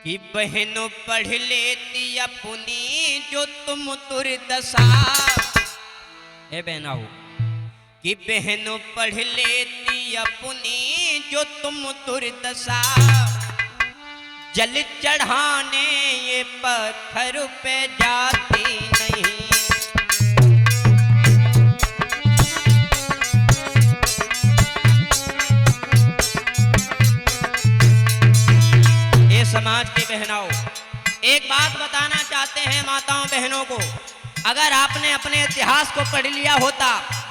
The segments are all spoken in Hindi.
कि बहनों पढ़ लेती अपनी जो तुम दुर्दशा। ए बहनाओ कि बहनों पढ़ लेती अपनी जो तुम दुर्दशा, जल चढ़ाने ये पत्थर पे जाती नहीं। समाज की बहनों, एक बात बताना चाहते हैं माताओं बहनों को, अगर आपने अपने इतिहास को पढ़ लिया होता,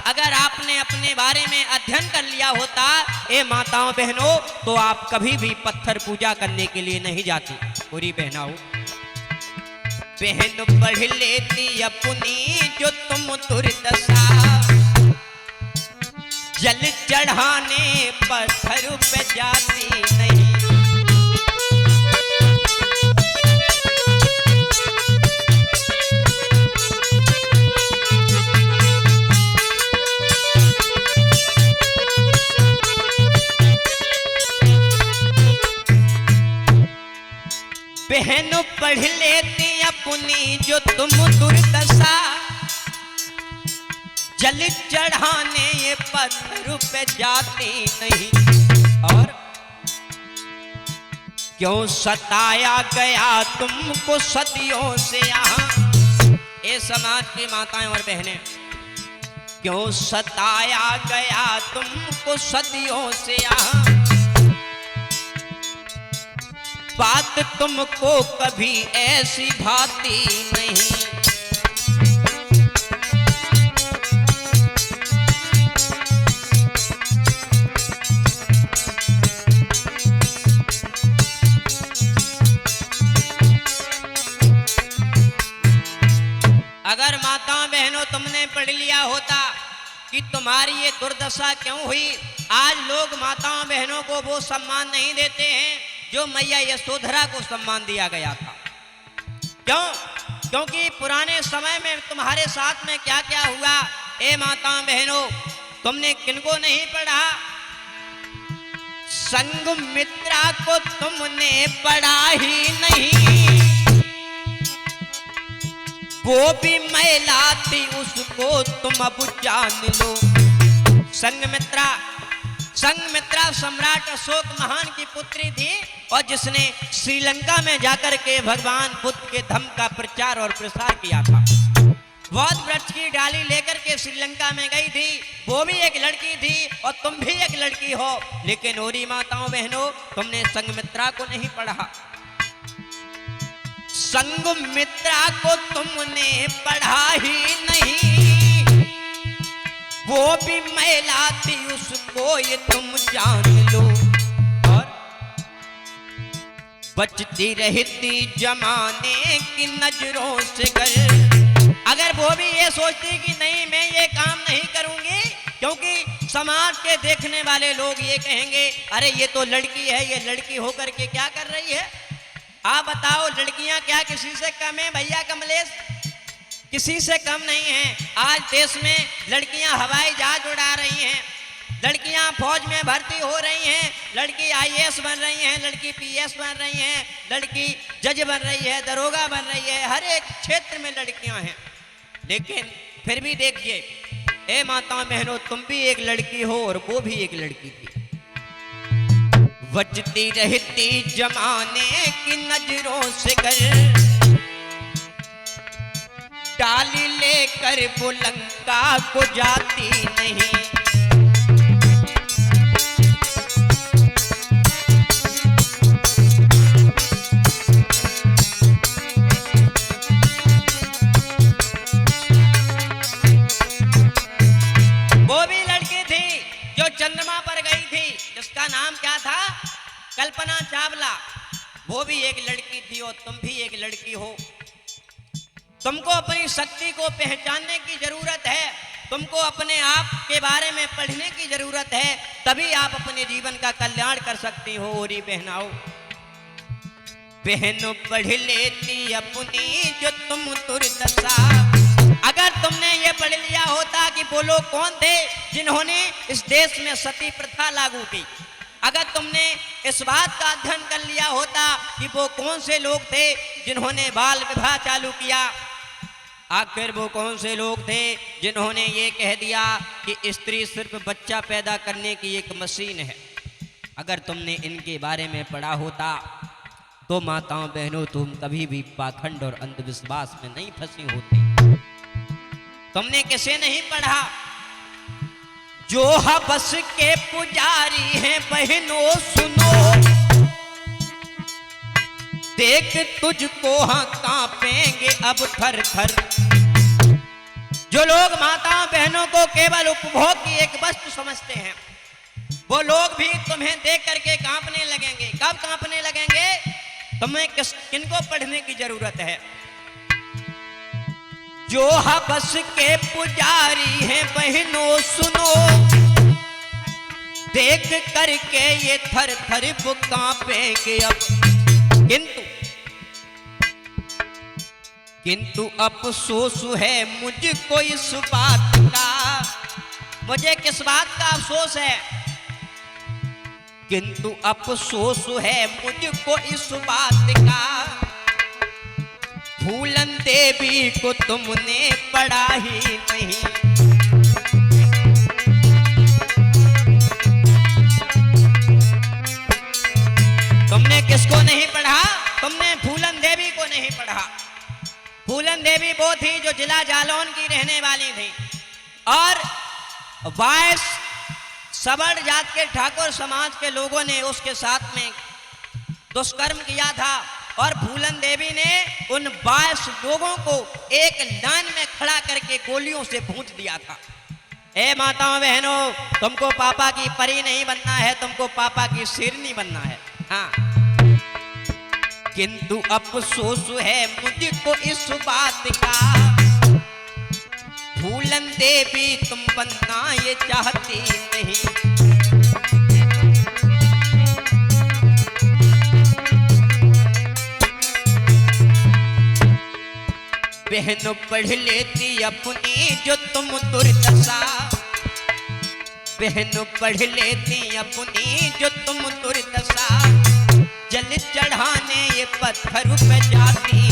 अगर आपने अपने बारे में अध्ययन कर लिया होता ए माताओं बहनों, तो आप कभी भी पत्थर पूजा करने के लिए नहीं जाती। पूरी बहनाओं, बहन पढ़ लेती अपनी जो तुम दुर्दशा, जल चढ़ाने पत्थर पे जाती नहीं। बहन पढ़ लेती अपनी जो तुम दुर्दशा, जल चढ़ाने ये पत्थर पे जाती नहीं। और क्यों सताया गया तुमको सदियों से यहाँ, ये समाज की माताएं और बहनें, क्यों सताया गया तुमको सदियों से यहाँ, बात तुमको कभी ऐसी भाती नहीं। अगर माताओं बहनों तुमने पढ़ लिया होता कि तुम्हारी ये दुर्दशा क्यों हुई, आज लोग माताओं बहनों को वो सम्मान नहीं देते हैं जो मैया यशोधरा को सम्मान दिया गया था। क्यों? क्योंकि पुराने समय में तुम्हारे साथ में क्या क्या हुआ ए माताओं बहनों, तुमने किनको नहीं पढ़ा? संघमित्रा को तुमने पढ़ा ही नहीं, वो भी महिला थी उसको तुम अब जान लो। संघमित्रा सम्राट अशोक महान की पुत्री थी और जिसने श्रीलंका में जाकर के भगवान बुद्ध के धम्म का प्रचार और प्रसार किया था। बौद्ध वृक्ष की डाली लेकर के श्रीलंका में गई थी, वो भी एक लड़की थी और तुम भी एक लड़की हो, लेकिन ओरी माताओं बहनों तुमने संघमित्रा को नहीं पढ़ा। संघमित्रा को तुमने पढ़ा ही नहीं, वो भी महिला थी उसको ये तुम जान लो। और बचती रहती जमाने की नजरों से गर, अगर वो भी ये सोचती कि नहीं मैं ये काम नहीं करूंगी, क्योंकि समाज के देखने वाले लोग ये कहेंगे अरे ये तो लड़की है, ये लड़की होकर के क्या कर रही है। आप बताओ लड़कियां क्या किसी से कम है भैया कमलेश? किसी से कम नहीं है। आज देश में लड़कियां हवाई जहाज उड़ा रही हैं, लड़कियां फौज में भर्ती हो रही हैं, लड़की आईएएस बन रही हैं, लड़की पीएस बन रही हैं, लड़की जज बन रही है, दरोगा बन रही है, हर एक क्षेत्र में लड़कियां हैं। लेकिन फिर भी देखिए ए माताओं बहनों, तुम भी एक लड़की हो और वो भी एक लड़की थी। बचती रहती जमाने की नजरों से गर, डाली लेकर वो लंका को जाती नहीं। वो भी लड़की थी जो चंद्रमा पर गई थी, जिसका नाम क्या था? कल्पना चावला। वो भी एक लड़की थी और तुम भी एक लड़की हो। तुमको अपनी शक्ति को पहचानने की जरूरत है, तुमको अपने आप के बारे में पढ़ने की जरूरत है, तभी आप अपने जीवन का कल्याण कर सकती हो। ओरी बहनाओ, बहनों पढ़ लेती अपनी जो तुम दुर्दशा, अगर तुमने ये पढ़ लिया होता कि वो लोग कौन थे जिन्होंने इस देश में सती प्रथा लागू की, अगर तुमने इस बात का अध्ययन कर लिया होता कि वो कौन से लोग थे जिन्होंने बाल विवाह चालू किया, आखिर वो कौन से लोग थे जिन्होंने ये कह दिया कि स्त्री सिर्फ बच्चा पैदा करने की एक मशीन है, अगर तुमने इनके बारे में पढ़ा होता तो माताओं बहनों तुम कभी भी पाखंड और अंधविश्वास में नहीं फंसी होती। तुमने किसे नहीं पढ़ा? जो हवस के पुजारी हैं बहनों सुनो, देख तुझको हाँ कांपेंगे अब थर थर। जो लोग माताओं बहनों को केवल उपभोग की एक वस्तु समझते हैं, वो लोग भी तुम्हें देख करके कांपने लगेंगे। कब कांपने लगेंगे? तुम्हें किनको पढ़ने की जरूरत है? जो हवस के पुजारी हैं बहनों सुनो, देख करके ये थर थर वो कांपेंगे अब। किंतु अफसोस है मुझको इस बात का। मुझे किस बात का अफसोस है? किंतु अफसोस है मुझको इस बात का, फूलन देवी को तुमने पढ़ा ही नहीं। तुमने किसको नहीं पढ़ा? तुमने फूलन देवी को नहीं पढ़ा। फूलन देवी वो थी जो जिला जालौन की रहने वाली थी और वायस सवर्ण जात के ठाकुर समाज के लोगों ने उसके साथ में दुष्कर्म किया था और फूलन देवी ने उन 22 लोगों को एक लाइन में खड़ा करके गोलियों से भूंज दिया था। ए माताओं बहनों, तुमको पापा की परी नहीं बनना है, तुमको पापा की शेरनी बनना है। हाँ, किंतु अफसोस है मुझको इस बात का, फूलन देवी तुम बनना ये चाहती नहीं। बहनों पढ़ लेती अपनी जो तुम दुर्दशा, बहनों पढ़ लेती अपनी जो तुम दुर्दशा, जल चढ़ाने ये पत्थर पे जाती